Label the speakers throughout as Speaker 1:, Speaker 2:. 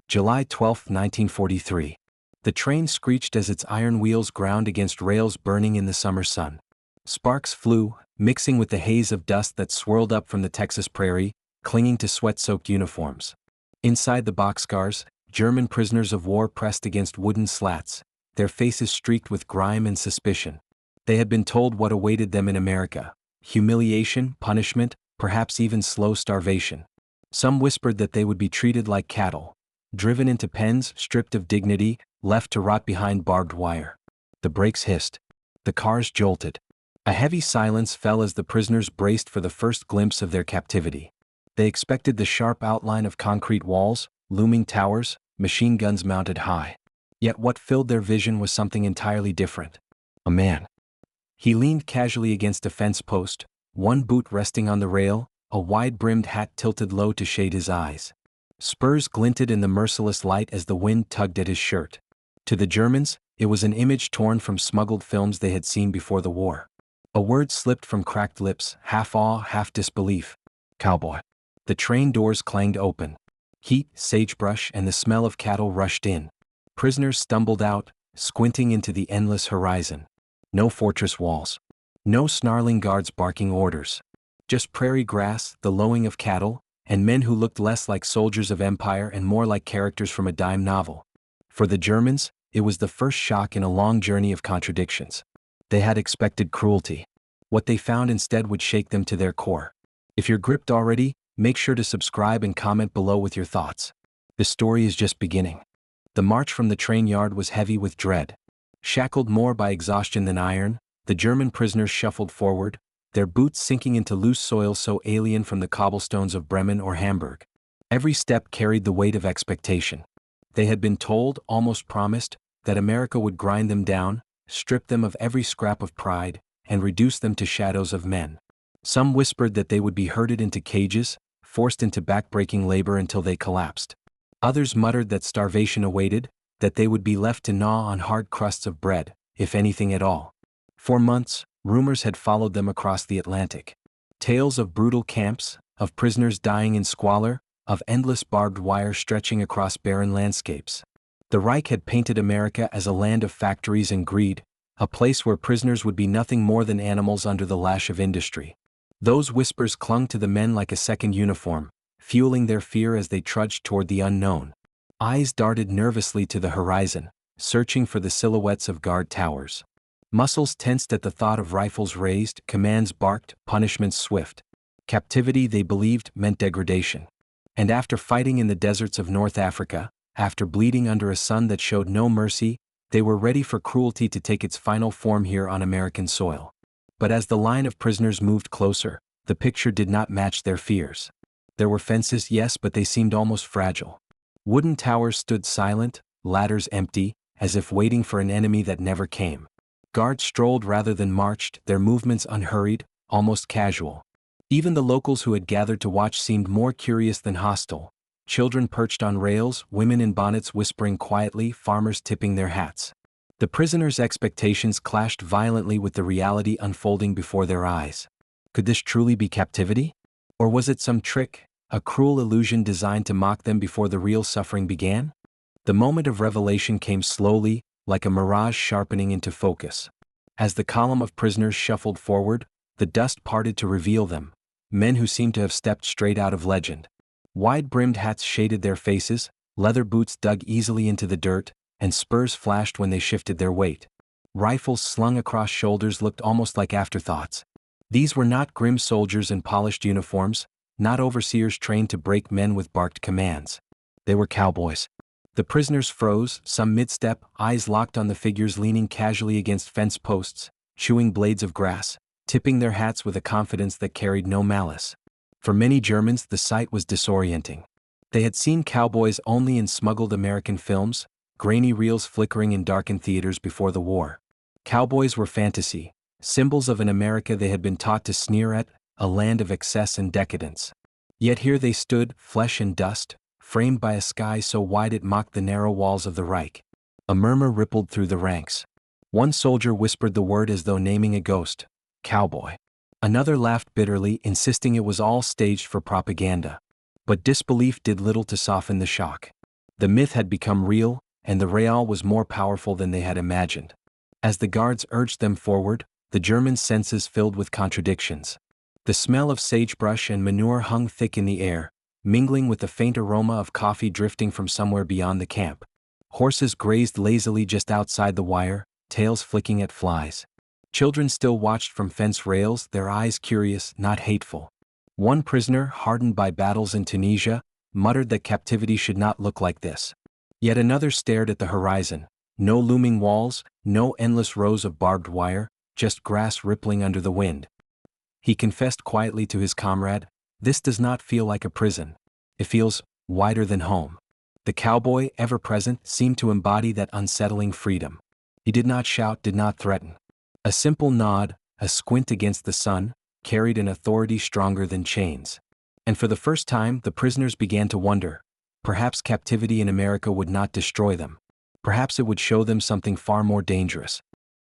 Speaker 1: July 12, 1943. The train screeched as its iron wheels ground against rails burning in the summer sun. Sparks flew, mixing with the haze of dust that swirled up from the Texas prairie, clinging to sweat-soaked uniforms. Inside the boxcars, German prisoners of war pressed against wooden slats, their faces streaked with grime and suspicion. They had been told what awaited them in America: humiliation, punishment, perhaps even slow starvation. Some whispered that they would be treated like cattle, driven into pens, stripped of dignity, left to rot behind barbed wire. The brakes hissed. The cars jolted. A heavy silence fell as the prisoners braced for the first glimpse of their captivity. They expected the sharp outline of concrete walls, looming towers, machine guns mounted high. Yet what filled their vision was something entirely different. A man. He leaned casually against a fence post, one boot resting on the rail, a wide-brimmed hat tilted low to shade his eyes. Spurs glinted in the merciless light as the wind tugged at his shirt. To the Germans, it was an image torn from smuggled films they had seen before the war. A word slipped from cracked lips, half awe, half disbelief. Cowboy. The train doors clanged open. Heat, sagebrush, and the smell of cattle rushed in. Prisoners stumbled out, squinting into the endless horizon. No fortress walls. No snarling guards barking orders. Just prairie grass, the lowing of cattle, and men who looked less like soldiers of empire and more like characters from a dime novel. For the Germans, it was the first shock in a long journey of contradictions. They had expected cruelty. What they found instead would shake them to their core. If you're gripped already, make sure to subscribe and comment below with your thoughts. The story is just beginning. The march from the train yard was heavy with dread. Shackled more by exhaustion than iron, the German prisoners shuffled forward, their boots sinking into loose soil so alien from the cobblestones of Bremen or Hamburg. Every step carried the weight of expectation. They had been told, almost promised, that America would grind them down, strip them of every scrap of pride, and reduce them to shadows of men. Some whispered that they would be herded into cages, forced into back-breaking labor until they collapsed. Others muttered that starvation awaited, that they would be left to gnaw on hard crusts of bread, if anything at all. For months, rumors had followed them across the Atlantic. Tales of brutal camps, of prisoners dying in squalor, of endless barbed wire stretching across barren landscapes. The Reich had painted America as a land of factories and greed, a place where prisoners would be nothing more than animals under the lash of industry. Those whispers clung to the men like a second uniform, fueling their fear as they trudged toward the unknown. Eyes darted nervously to the horizon, searching for the silhouettes of guard towers. Muscles tensed at the thought of rifles raised, commands barked, punishments swift. Captivity, they believed, meant degradation. And after fighting in the deserts of North Africa, after bleeding under a sun that showed no mercy, they were ready for cruelty to take its final form here on American soil. But as the line of prisoners moved closer, the picture did not match their fears. There were fences, yes, but they seemed almost fragile. Wooden towers stood silent, ladders empty, as if waiting for an enemy that never came. Guards strolled rather than marched, their movements unhurried, almost casual. Even the locals who had gathered to watch seemed more curious than hostile. Children perched on rails, women in bonnets whispering quietly, farmers tipping their hats. The prisoners' expectations clashed violently with the reality unfolding before their eyes. Could this truly be captivity? Or was it some trick, a cruel illusion designed to mock them before the real suffering began? The moment of revelation came slowly, like a mirage sharpening into focus. As the column of prisoners shuffled forward, the dust parted to reveal them, men who seemed to have stepped straight out of legend. Wide-brimmed hats shaded their faces, leather boots dug easily into the dirt, and spurs flashed when they shifted their weight. Rifles slung across shoulders looked almost like afterthoughts. These were not grim soldiers in polished uniforms, not overseers trained to break men with barked commands. They were cowboys. The prisoners froze, some mid-step, eyes locked on the figures leaning casually against fence posts, chewing blades of grass, tipping their hats with a confidence that carried no malice. For many Germans, the sight was disorienting. They had seen cowboys only in smuggled American films, grainy reels flickering in darkened theaters before the war. Cowboys were fantasy, symbols of an America they had been taught to sneer at, a land of excess and decadence. Yet here they stood, flesh and dust, framed by a sky so wide it mocked the narrow walls of the Reich. A murmur rippled through the ranks. One soldier whispered the word as though naming a ghost: cowboy. Another laughed bitterly, insisting it was all staged for propaganda. But disbelief did little to soften the shock. The myth had become real, and the real was more powerful than they had imagined. As the guards urged them forward, the Germans' senses filled with contradictions. The smell of sagebrush and manure hung thick in the air, mingling with the faint aroma of coffee drifting from somewhere beyond the camp. Horses grazed lazily just outside the wire, tails flicking at flies. Children still watched from fence rails, their eyes curious, not hateful. One prisoner, hardened by battles in Tunisia, muttered that captivity should not look like this. Yet another stared at the horizon. No looming walls, no endless rows of barbed wire, just grass rippling under the wind. He confessed quietly to his comrade, "This does not feel like a prison. It feels wider than home." The cowboy, ever present, seemed to embody that unsettling freedom. He did not shout, did not threaten. A simple nod, a squint against the sun, carried an authority stronger than chains. And for the first time, the prisoners began to wonder. Perhaps captivity in America would not destroy them. Perhaps it would show them something far more dangerous.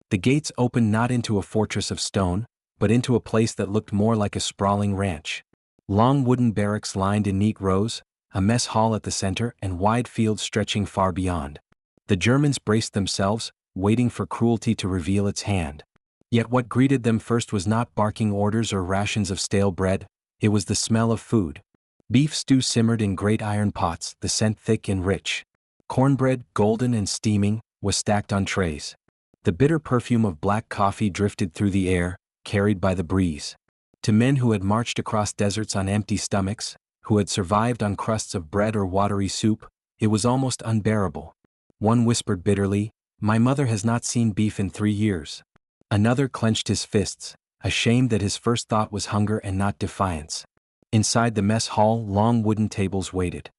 Speaker 1: The gates opened not into a fortress of stone, but into a place that looked more like a sprawling ranch. Long wooden barracks lined in neat rows, a mess hall at the center, and wide fields stretching far beyond. The Germans braced themselves, waiting for cruelty to reveal its hand. Yet what greeted them first was not barking orders or rations of stale bread, it was the smell of food. Beef stew simmered in great iron pots, the scent thick and rich. Cornbread, golden and steaming, was stacked on trays. The bitter perfume of black coffee drifted through the air, carried by the breeze. To men who had marched across deserts on empty stomachs, who had survived on crusts of bread or watery soup, it was almost unbearable. One whispered bitterly, "My mother has not seen beef in 3 years." Another clenched his fists, ashamed that his first thought was hunger and not defiance. Inside the mess hall, long wooden tables waited.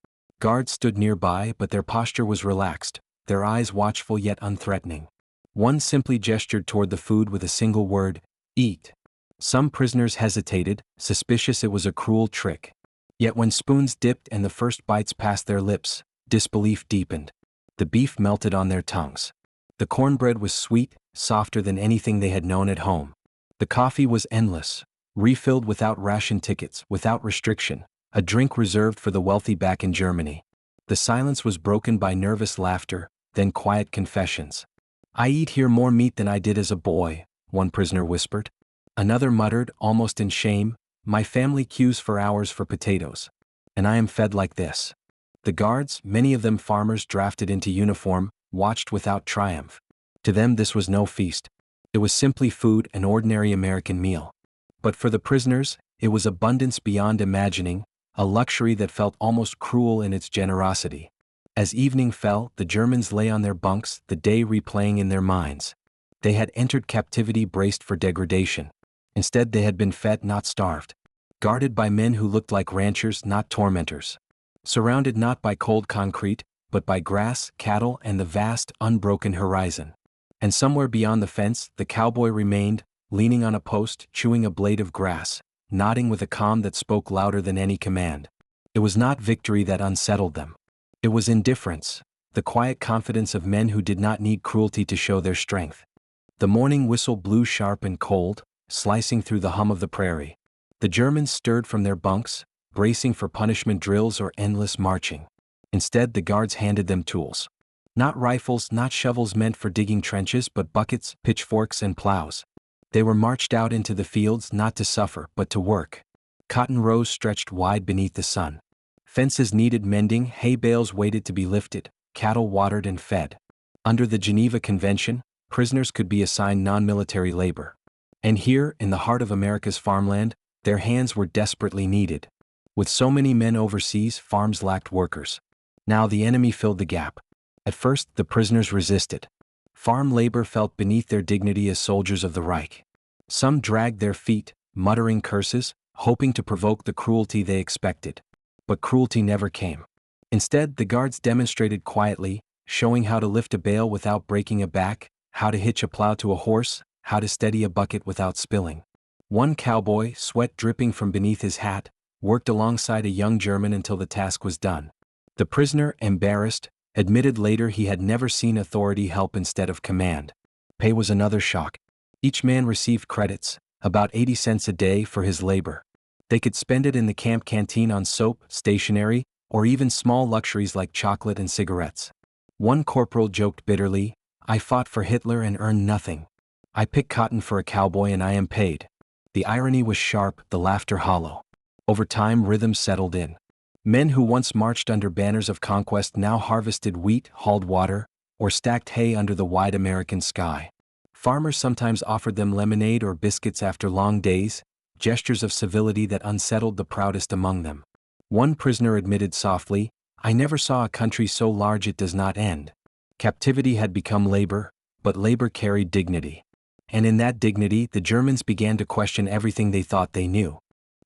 Speaker 1: Guards stood nearby, but their posture was relaxed, their eyes watchful yet unthreatening. One simply gestured toward the food with a single word, "Eat." Some prisoners hesitated, suspicious it was a cruel trick. Yet when spoons dipped and the first bites passed their lips, disbelief deepened. The beef melted on their tongues. The cornbread was sweet, softer than anything they had known at home. The coffee was endless, refilled without ration tickets, without restriction, a drink reserved for the wealthy back in Germany. The silence was broken by nervous laughter, then quiet confessions. "I eat here more meat than I did as a boy," one prisoner whispered. Another muttered, almost in shame, "My family queues for hours for potatoes. And I am fed like this." The guards, many of them farmers drafted into uniform, watched without triumph. To them this was no feast. It was simply food, an ordinary American meal. But for the prisoners, it was abundance beyond imagining, a luxury that felt almost cruel in its generosity. As evening fell, the Germans lay on their bunks, the day replaying in their minds. They had entered captivity braced for degradation. Instead they had been fed, not starved. Guarded by men who looked like ranchers, not tormentors. Surrounded not by cold concrete, but by grass, cattle, and the vast, unbroken horizon. And somewhere beyond the fence, the cowboy remained, leaning on a post, chewing a blade of grass, nodding with a calm that spoke louder than any command. It was not victory that unsettled them. It was indifference, the quiet confidence of men who did not need cruelty to show their strength. The morning whistle blew sharp and cold, slicing through the hum of the prairie. The Germans stirred from their bunks, bracing for punishment drills or endless marching. Instead, the guards handed them tools. Not rifles, not shovels meant for digging trenches, but buckets, pitchforks, and plows. They were marched out into the fields not to suffer, but to work. Cotton rows stretched wide beneath the sun. Fences needed mending, hay bales waited to be lifted, cattle watered and fed. Under the Geneva Convention, prisoners could be assigned non-military labor. And here, in the heart of America's farmland, their hands were desperately needed. With so many men overseas, farms lacked workers. Now the enemy filled the gap. At first, the prisoners resisted. Farm labor felt beneath their dignity as soldiers of the Reich. Some dragged their feet, muttering curses, hoping to provoke the cruelty they expected. But cruelty never came. Instead, the guards demonstrated quietly, showing how to lift a bale without breaking a back, how to hitch a plow to a horse, how to steady a bucket without spilling. One cowboy, sweat dripping from beneath his hat, worked alongside a young German until the task was done. The prisoner, embarrassed, admitted later he had never seen authority help instead of command. Pay was another shock. Each man received credits, about 80 cents a day for his labor. They could spend it in the camp canteen on soap, stationery, or even small luxuries like chocolate and cigarettes. One corporal joked bitterly, "I fought for Hitler and earned nothing. I pick cotton for a cowboy and I am paid." The irony was sharp, the laughter hollow. Over time, rhythms settled in. Men who once marched under banners of conquest now harvested wheat, hauled water, or stacked hay under the wide American sky. Farmers sometimes offered them lemonade or biscuits after long days, gestures of civility that unsettled the proudest among them. One prisoner admitted softly, "I never saw a country so large it does not end." Captivity had become labor, but labor carried dignity. And in that dignity, the Germans began to question everything they thought they knew.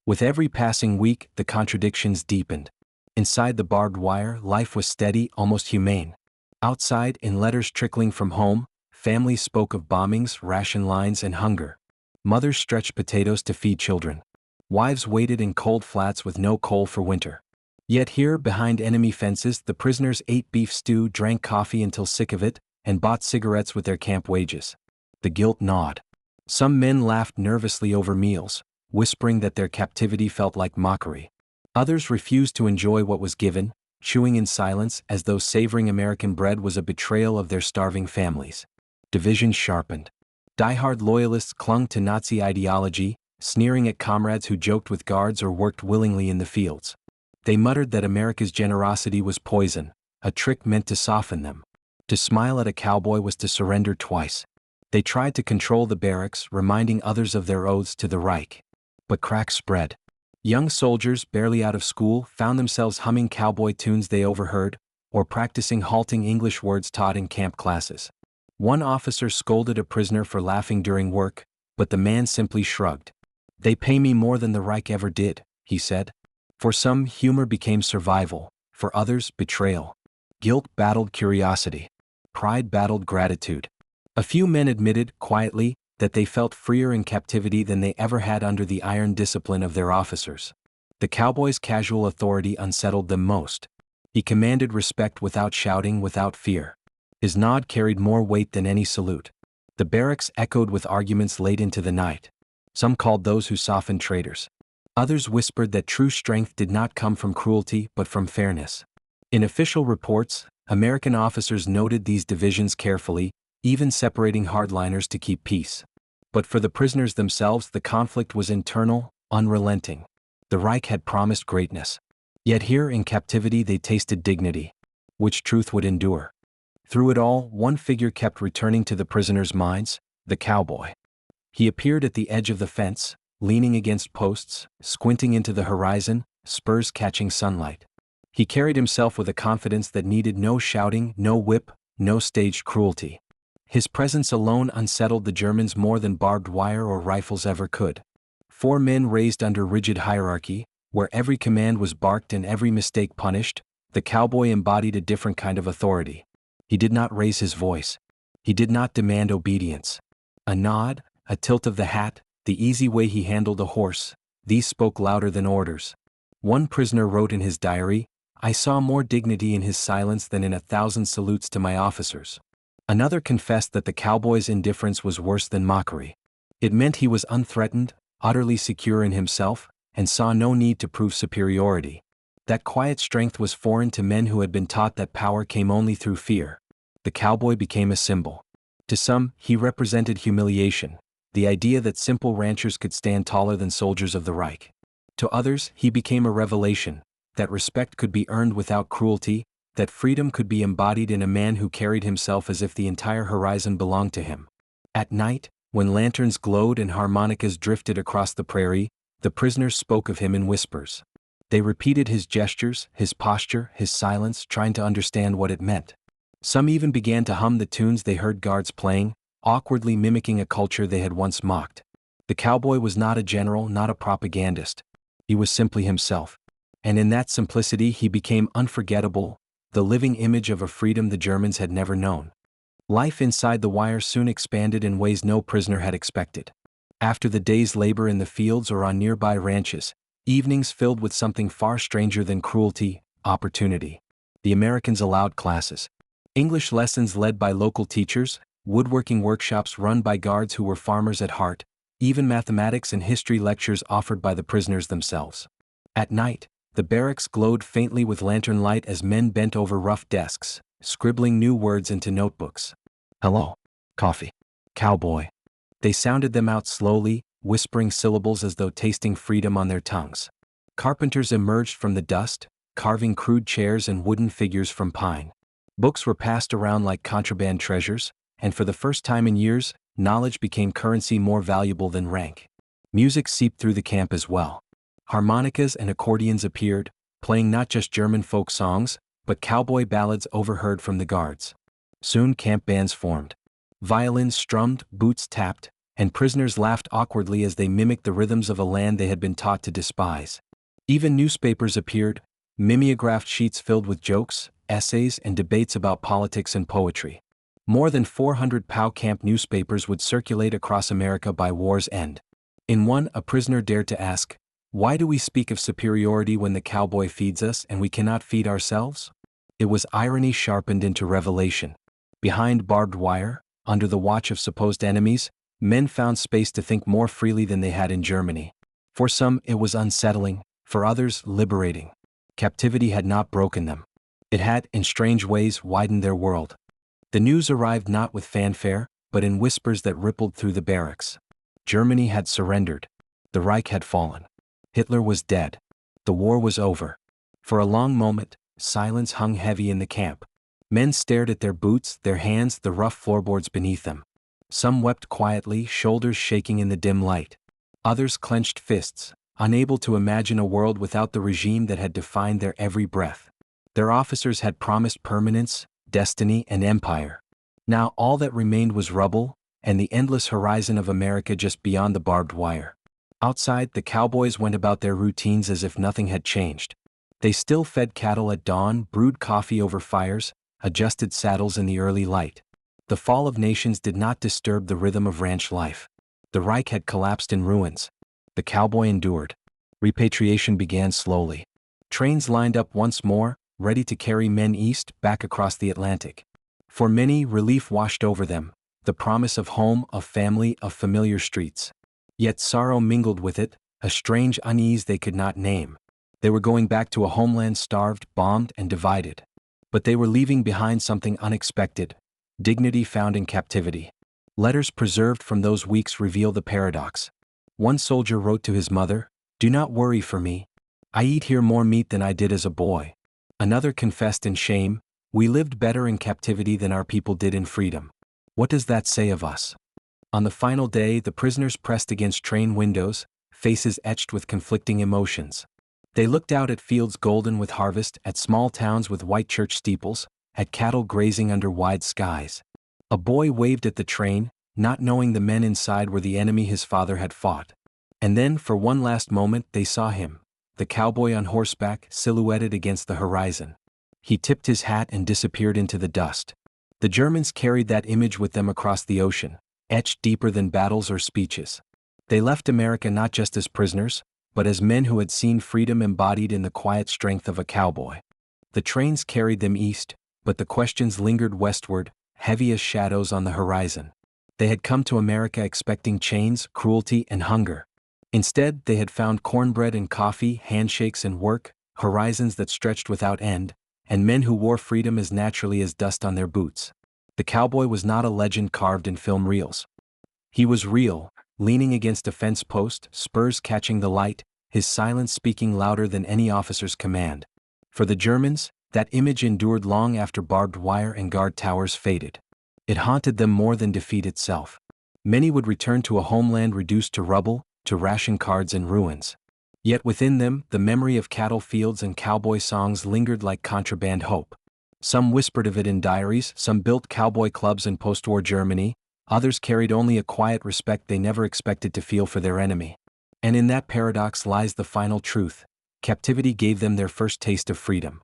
Speaker 1: With every passing week, the contradictions deepened. Inside the barbed wire, life was steady, almost humane. Outside, in letters trickling from home, families spoke of bombings, ration lines, and hunger. Mothers stretched potatoes to feed children. Wives waited in cold flats with no coal for winter. Yet here, behind enemy fences, the prisoners ate beef stew, drank coffee until sick of it, and bought cigarettes with their camp wages. The guilt gnawed. Some men laughed nervously over meals, whispering that their captivity felt like mockery. Others refused to enjoy what was given, chewing in silence as though savoring American bread was a betrayal of their starving families. Division sharpened. Die-hard loyalists clung to Nazi ideology, sneering at comrades who joked with guards or worked willingly in the fields. They muttered that America's generosity was poison, a trick meant to soften them. To smile at a cowboy was to surrender twice. They tried to control the barracks, reminding others of their oaths to the Reich. But cracks spread. Young soldiers, barely out of school, found themselves humming cowboy tunes they overheard, or practicing halting English words taught in camp classes. One officer scolded a prisoner for laughing during work, but the man simply shrugged. "They pay me more than the Reich ever did," he said. For some, humor became survival, for others, betrayal. Guilt battled curiosity. Pride battled gratitude. A few men admitted, quietly, that they felt freer in captivity than they ever had under the iron discipline of their officers. The cowboy's casual authority unsettled them most. He commanded respect without shouting, without fear. His nod carried more weight than any salute. The barracks echoed with arguments late into the night. Some called those who softened traitors. Others whispered that true strength did not come from cruelty but from fairness. In official reports, American officers noted these divisions carefully, even separating hardliners to keep peace. But for the prisoners themselves, the conflict was internal, unrelenting. The Reich had promised greatness. Yet here in captivity they tasted dignity. Which truth would endure? Through it all, one figure kept returning to the prisoners' minds: the cowboy. He appeared at the edge of the fence, leaning against posts, squinting into the horizon, spurs catching sunlight. He carried himself with a confidence that needed no shouting, no whip, no staged cruelty. His presence alone unsettled the Germans more than barbed wire or rifles ever could. 4 men raised under rigid hierarchy, where every command was barked and every mistake punished, the cowboy embodied a different kind of authority. He did not raise his voice. He did not demand obedience. A nod, a tilt of the hat, the easy way he handled a horse, these spoke louder than orders. One prisoner wrote in his diary, "I saw more dignity in his silence than in 1,000 salutes to my officers." Another confessed that the cowboy's indifference was worse than mockery. It meant he was unthreatened, utterly secure in himself, and saw no need to prove superiority. That quiet strength was foreign to men who had been taught that power came only through fear. The cowboy became a symbol. To some, he represented humiliation, the idea that simple ranchers could stand taller than soldiers of the Reich. To others, he became a revelation, that respect could be earned without cruelty, that freedom could be embodied in a man who carried himself as if the entire horizon belonged to him. At night, when lanterns glowed and harmonicas drifted across the prairie, the prisoners spoke of him in whispers. They repeated his gestures, his posture, his silence, trying to understand what it meant. Some even began to hum the tunes they heard guards playing, awkwardly mimicking a culture they had once mocked. The cowboy was not a general, not a propagandist. He was simply himself. And in that simplicity he became unforgettable, the living image of a freedom the Germans had never known. Life inside the wire soon expanded in ways no prisoner had expected. After the day's labor in the fields or on nearby ranches, evenings filled with something far stranger than cruelty, opportunity. The Americans allowed classes. English lessons led by local teachers, woodworking workshops run by guards who were farmers at heart, even mathematics and history lectures offered by the prisoners themselves. At night, The barracks glowed faintly with lantern light as men bent over rough desks, scribbling new words into notebooks. Hello. Coffee. Cowboy. They sounded them out slowly, whispering syllables as though tasting freedom on their tongues. Carpenters emerged from the dust, carving crude chairs and wooden figures from pine. Books were passed around like contraband treasures, and for the first time in years, knowledge became currency more valuable than rank. Music seeped through the camp as well. Harmonicas and accordions appeared, playing not just German folk songs, but cowboy ballads overheard from the guards. Soon camp bands formed. Violins strummed, boots tapped, and prisoners laughed awkwardly as they mimicked the rhythms of a land they had been taught to despise. Even newspapers appeared, mimeographed sheets filled with jokes, essays, and debates about politics and poetry. More than 400 POW camp newspapers would circulate across America by war's end. In one, a prisoner dared to ask, "Why do we speak of superiority when the cowboy feeds us and we cannot feed ourselves?" It was irony sharpened into revelation. Behind barbed wire, under the watch of supposed enemies, men found space to think more freely than they had in Germany. For some, it was unsettling, for others, liberating. Captivity had not broken them. It had, in strange ways, widened their world. The news arrived not with fanfare, but in whispers that rippled through the barracks. Germany had surrendered. The Reich had fallen. Hitler was dead. The war was over. For a long moment, silence hung heavy in the camp. Men stared at their boots, their hands, the rough floorboards beneath them. Some wept quietly, shoulders shaking in the dim light. Others clenched fists, unable to imagine a world without the regime that had defined their every breath. Their officers had promised permanence, destiny, and empire. Now all that remained was rubble, and the endless horizon of America just beyond the barbed wire. Outside, the cowboys went about their routines as if nothing had changed. They still fed cattle at dawn, brewed coffee over fires, adjusted saddles in the early light. The fall of nations did not disturb the rhythm of ranch life. The Reich had collapsed in ruins. The cowboy endured. Repatriation began slowly. Trains lined up once more, ready to carry men east, back across the Atlantic. For many, relief washed over them, the promise of home, of family, of familiar streets. Yet sorrow mingled with it, a strange unease they could not name. They were going back to a homeland starved, bombed, and divided. But they were leaving behind something unexpected: dignity found in captivity. Letters preserved from those weeks reveal the paradox. One soldier wrote to his mother, "Do not worry for me. I eat here more meat than I did as a boy." Another confessed in shame, "We lived better in captivity than our people did in freedom." What does that say of us? On the final day, the prisoners pressed against train windows, faces etched with conflicting emotions. They looked out at fields golden with harvest, at small towns with white church steeples, at cattle grazing under wide skies. A boy waved at the train, not knowing the men inside were the enemy his father had fought. And then, for one last moment, they saw him, the cowboy on horseback, silhouetted against the horizon. He tipped his hat and disappeared into the dust. The Germans carried that image with them across the ocean, etched deeper than battles or speeches. They left America not just as prisoners, but as men who had seen freedom embodied in the quiet strength of a cowboy. The trains carried them east, but the questions lingered westward, heavy as shadows on the horizon. They had come to America expecting chains, cruelty, and hunger. Instead, they had found cornbread and coffee, handshakes and work, horizons that stretched without end, and men who wore freedom as naturally as dust on their boots. The cowboy was not a legend carved in film reels. He was real, leaning against a fence post, spurs catching the light, his silence speaking louder than any officer's command. For the Germans, that image endured long after barbed wire and guard towers faded. It haunted them more than defeat itself. Many would return to a homeland reduced to rubble, to ration cards and ruins. Yet within them, the memory of cattle fields and cowboy songs lingered like contraband hope. Some whispered of it in diaries, some built cowboy clubs in post-war Germany, others carried only a quiet respect they never expected to feel for their enemy. And in that paradox lies the final truth: captivity gave them their first taste of freedom.